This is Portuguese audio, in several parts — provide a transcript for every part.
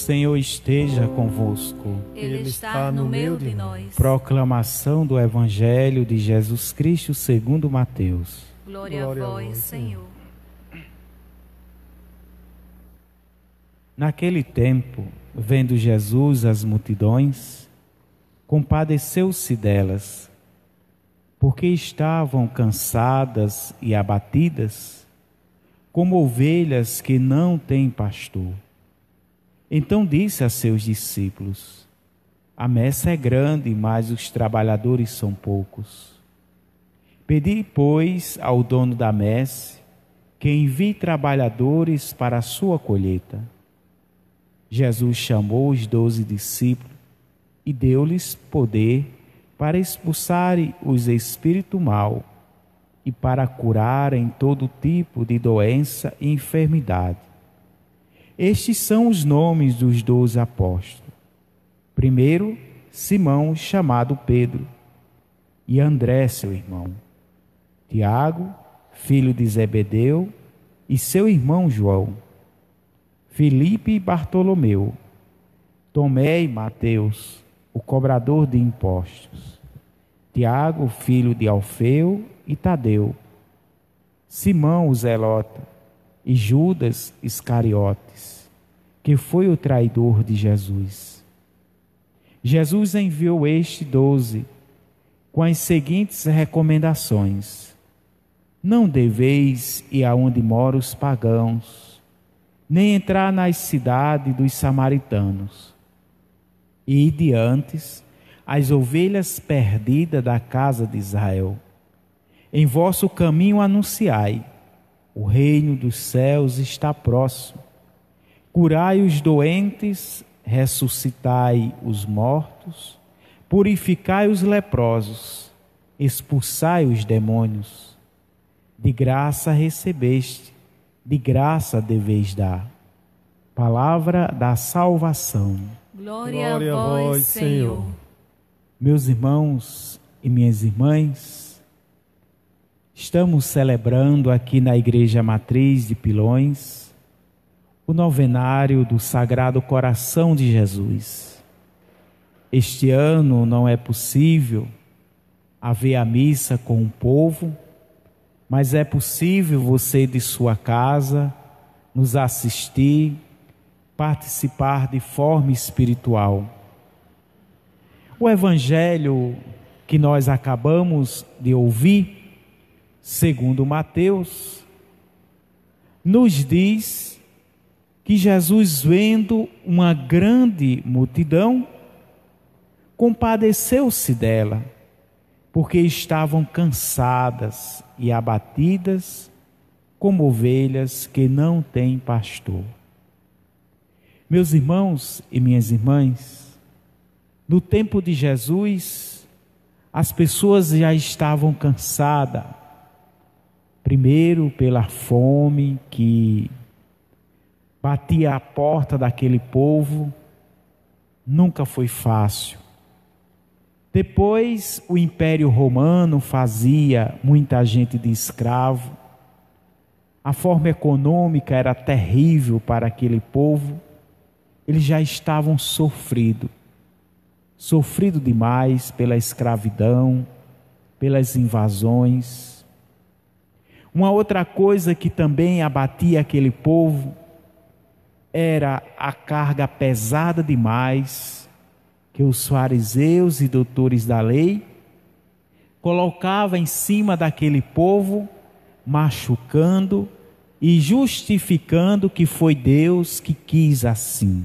Senhor esteja convosco. Ele está no meio de nós. Proclamação do Evangelho de Jesus Cristo segundo Mateus. Glória a vós, Senhor. Naquele tempo, vendo Jesus as multidões, compadeceu-se delas, porque estavam cansadas e abatidas, como ovelhas que não têm pastor. Então disse a seus discípulos: a messe é grande, mas os trabalhadores são poucos. Pedi, pois, ao dono da messe que envie trabalhadores para a sua colheita. Jesus chamou os 12 discípulos e deu-lhes poder para expulsarem os espíritos maus e para curarem todo tipo de doença e enfermidade. Estes são os nomes dos 12 apóstolos. Primeiro, Simão, chamado Pedro, e André, seu irmão. Tiago, filho de Zebedeu, e seu irmão João. Filipe e Bartolomeu. Tomé e Mateus, o cobrador de impostos. Tiago, filho de Alfeu, e Tadeu. Simão, o zelota, e Judas Iscariotes, que foi o traidor de Jesus. Jesus enviou estes 12 com as seguintes recomendações: não deveis ir aonde moram os pagãos, nem entrar nas cidades dos samaritanos. Ide antes as ovelhas perdidas da casa de Israel. Em vosso caminho anunciai: o reino dos céus está próximo. Curai os doentes, ressuscitai os mortos, purificai os leprosos, expulsai os demônios. De graça recebeste, de graça deveis dar. Palavra da salvação. Glória a vós, Senhor. Meus irmãos e minhas irmãs, estamos celebrando aqui na Igreja Matriz de Pilões o novenário do Sagrado Coração de Jesus. Este ano não é possível haver a missa com o povo, mas é possível você de sua casa nos assistir, participar de forma espiritual. O Evangelho que nós acabamos de ouvir, segundo Mateus, nos diz que Jesus, vendo uma grande multidão, compadeceu-se dela, porque estavam cansadas e abatidas, como ovelhas que não têm pastor. Meus irmãos e minhas irmãs, no tempo de Jesus, as pessoas já estavam cansadas. Primeiro, pela fome que batia à porta daquele povo, nunca foi fácil. Depois, o Império Romano fazia muita gente de escravo. A forma econômica era terrível para aquele povo. Eles já estavam sofrido demais pela escravidão, pelas invasões. Uma outra coisa que também abatia aquele povo era a carga pesada demais que os fariseus e doutores da lei colocavam em cima daquele povo, machucando e justificando que foi Deus que quis assim.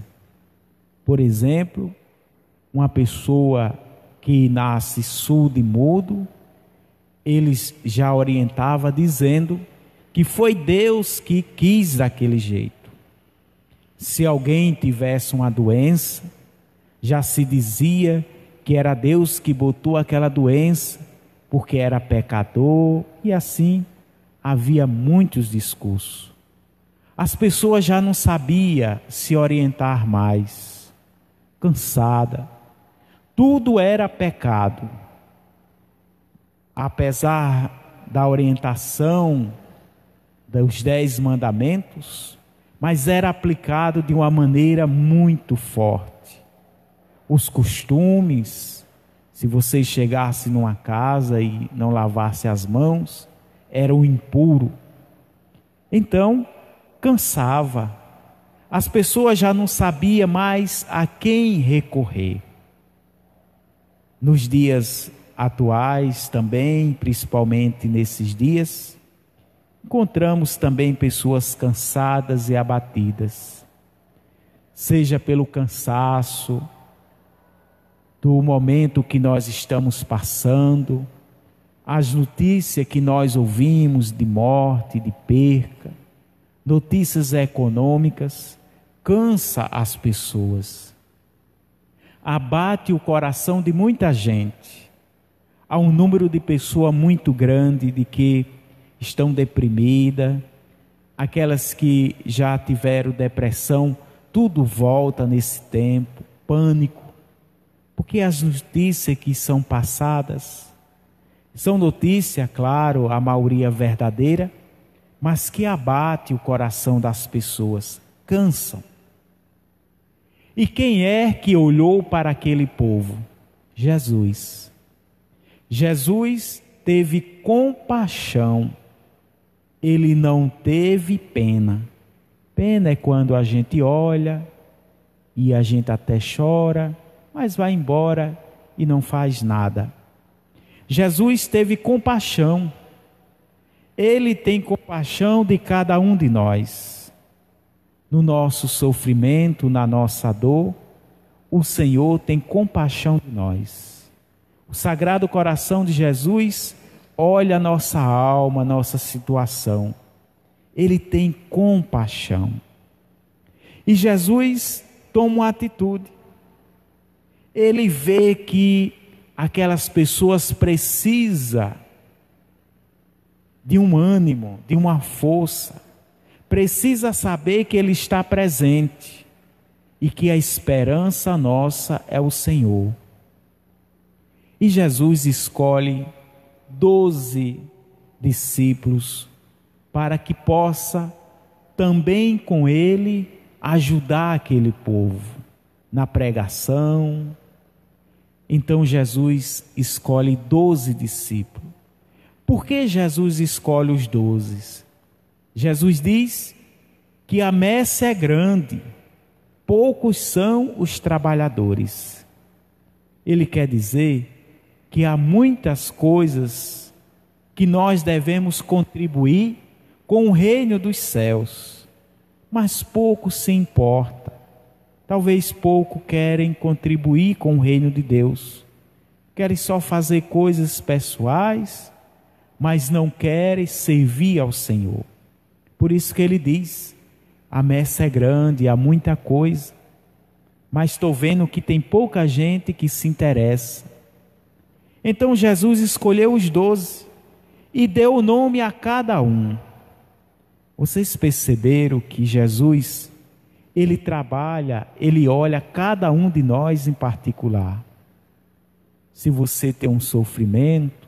Por exemplo, uma pessoa que nasce surdo e mudo, eles já orientavam dizendo que foi Deus que quis daquele jeito. Se alguém tivesse uma doença, já se dizia que era Deus que botou aquela doença porque era pecador, e assim havia muitos discursos. As pessoas já não sabiam se orientar mais, cansada. Tudo era pecado. Apesar da orientação dos 10 mandamentos, mas era aplicado de uma maneira muito forte. Os costumes, se você chegasse numa casa e não lavasse as mãos, era o impuro. Então, cansava. As pessoas já não sabiam mais a quem recorrer. Nos dias atuais também, principalmente nesses dias, encontramos também pessoas cansadas e abatidas, seja pelo cansaço do momento que nós estamos passando, as notícias que nós ouvimos de morte, de perca, notícias econômicas, cansa as pessoas, abate o coração de muita gente. Há um número de pessoas muito grande de que estão deprimidas, aquelas que já tiveram depressão, tudo volta nesse tempo, pânico, porque as notícias que são passadas são notícias, claro, a maioria verdadeira, mas que abate o coração das pessoas, cansam. E quem é que olhou para aquele povo? Jesus. Jesus teve compaixão, ele não teve pena. Pena é quando a gente olha e a gente até chora, mas vai embora e não faz nada. Jesus teve compaixão. Ele tem compaixão de cada um de nós. No nosso sofrimento, na nossa dor, o Senhor tem compaixão de nós. O Sagrado Coração de Jesus olha a nossa alma, a nossa situação. Ele tem compaixão. E Jesus toma uma atitude. Ele vê que aquelas pessoas precisam de um ânimo, de uma força. Precisa saber que Ele está presente e que a esperança nossa é o Senhor. E Jesus escolhe 12 discípulos para que possa também com Ele ajudar aquele povo na pregação. Então Jesus escolhe 12 discípulos. Por que Jesus escolhe os 12? Jesus diz que a messe é grande, poucos são os trabalhadores. Ele quer dizer que há muitas coisas que nós devemos contribuir com o reino dos céus, mas pouco se importa. Talvez pouco querem contribuir com o reino de Deus. Querem só fazer coisas pessoais, mas não querem servir ao Senhor. Por isso que ele diz, a messe é grande, há muita coisa, mas estou vendo que tem pouca gente que se interessa. Então Jesus escolheu os 12 e deu o nome a cada um. Vocês perceberam que Jesus, Ele trabalha, Ele olha cada um de nós em particular. Se você tem um sofrimento,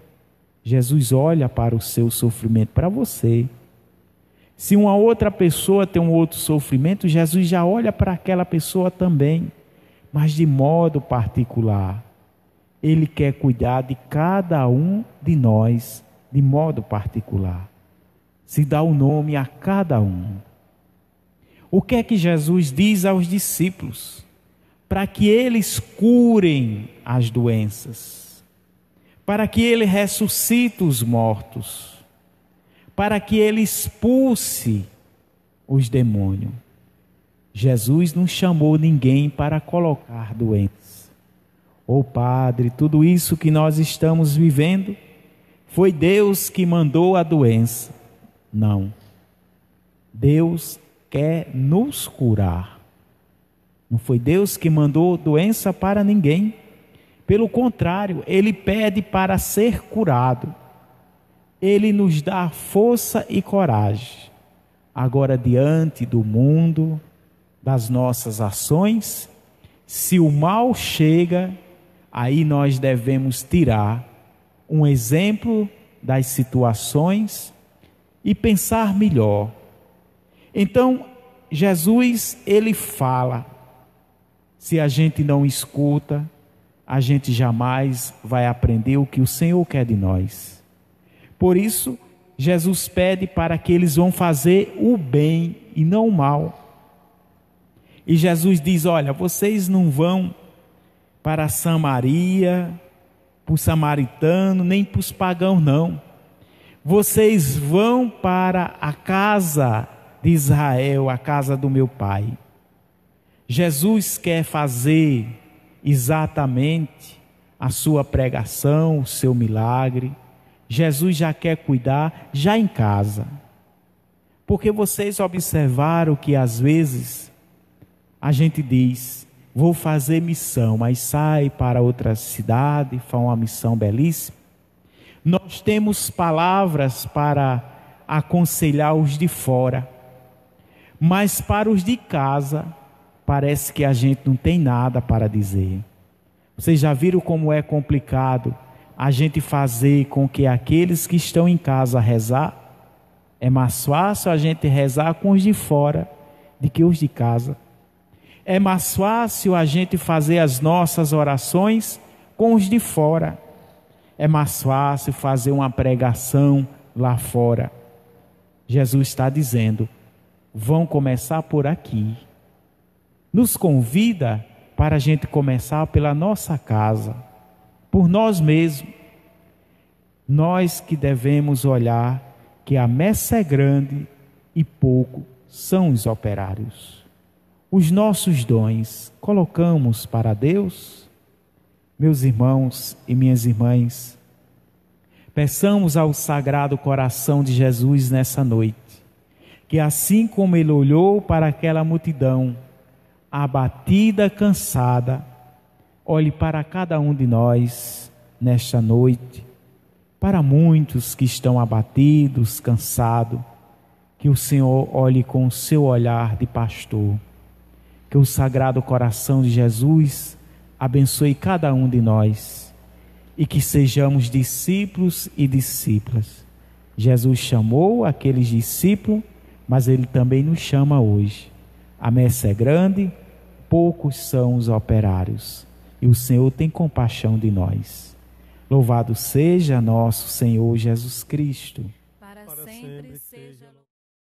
Jesus olha para o seu sofrimento, para você. Se uma outra pessoa tem um outro sofrimento, Jesus já olha para aquela pessoa também, mas de modo particular. Ele quer cuidar de cada um de nós, de modo particular. Se dá o nome a cada um. O que é que Jesus diz aos discípulos? Para que eles curem as doenças, para que ele ressuscite os mortos, para que ele expulse os demônios. Jesus não chamou ninguém para colocar doenças. Ô Padre, tudo isso que nós estamos vivendo, foi Deus que mandou a doença. Não. Deus quer nos curar. Não foi Deus que mandou doença para ninguém. Pelo contrário, Ele pede para ser curado. Ele nos dá força e coragem. Agora, diante do mundo, das nossas ações, se o mal chega, aí nós devemos tirar um exemplo das situações e pensar melhor. Então, Jesus, ele fala. Se a gente não escuta, a gente jamais vai aprender o que o Senhor quer de nós. Por isso, Jesus pede para que eles vão fazer o bem e não o mal. E Jesus diz: olha, vocês não vão para Samaria, para o samaritano, nem para os pagãos não. Vocês vão para a casa de Israel, a casa do meu Pai. Jesus quer fazer exatamente a sua pregação, o seu milagre. Jesus já quer cuidar já em casa. Porque vocês observaram que às vezes a gente diz: vou fazer missão, mas sai para outra cidade, faz uma missão belíssima. Nós temos palavras para aconselhar os de fora, mas para os de casa, parece que a gente não tem nada para dizer. Vocês já viram como é complicado a gente fazer com que aqueles que estão em casa rezar? É mais fácil a gente rezar com os de fora do que os de casa. É mais fácil a gente fazer as nossas orações com os de fora. É mais fácil fazer uma pregação lá fora. Jesus está dizendo: vão começar por aqui. Nos convida para a gente começar pela nossa casa, por nós mesmos. Nós que devemos olhar que a messe é grande e pouco são os operários. Os nossos dons colocamos para Deus? Meus irmãos e minhas irmãs, peçamos ao Sagrado Coração de Jesus nessa noite, que assim como Ele olhou para aquela multidão, abatida, cansada, olhe para cada um de nós nesta noite, para muitos que estão abatidos, cansados, que o Senhor olhe com o seu olhar de pastor. Que o Sagrado Coração de Jesus abençoe cada um de nós e que sejamos discípulos e discípulas. Jesus chamou aqueles discípulos, mas Ele também nos chama hoje. A messe é grande, poucos são os operários e o Senhor tem compaixão de nós. Louvado seja nosso Senhor Jesus Cristo. Para sempre seja